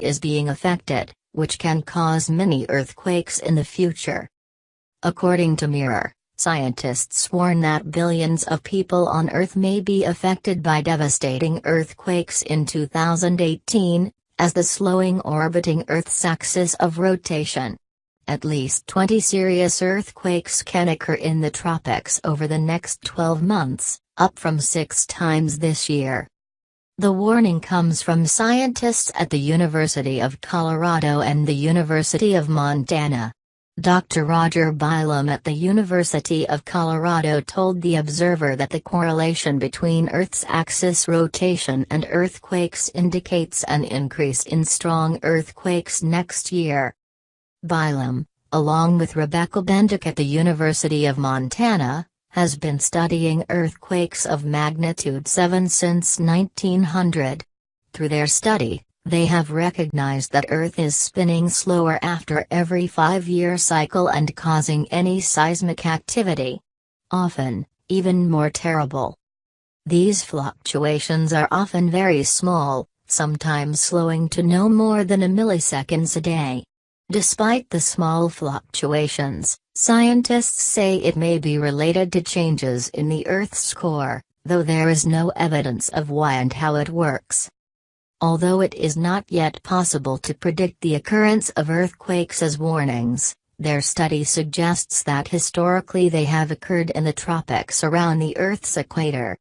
is being affected, which can cause mini earthquakes in the future. According to Mirror, scientists warn that billions of people on Earth may be affected by devastating earthquakes in 2018, as the slowing orbiting Earth's axis of rotation. At least 20 serious earthquakes can occur in the tropics over the next 12 months, up from 6 times this year. The warning comes from scientists at the University of Colorado and the University of Montana. Dr. Roger Bylam at the University of Colorado told The Observer that the correlation between Earth's axis rotation and earthquakes indicates an increase in strong earthquakes next year. Bylam, along with Rebecca Bendick at the University of Montana, has been studying earthquakes of magnitude 7 since 1900. Through their study, they have recognized that Earth is spinning slower after every 5-year cycle and causing any seismic activity. Often, even more terrible. These fluctuations are often very small, sometimes slowing to no more than a millisecond a day. Despite the small fluctuations, scientists say it may be related to changes in the Earth's core, though there is no evidence of why and how it works. Although it is not yet possible to predict the occurrence of earthquakes as warnings, their study suggests that historically they have occurred in the tropics around the Earth's equator.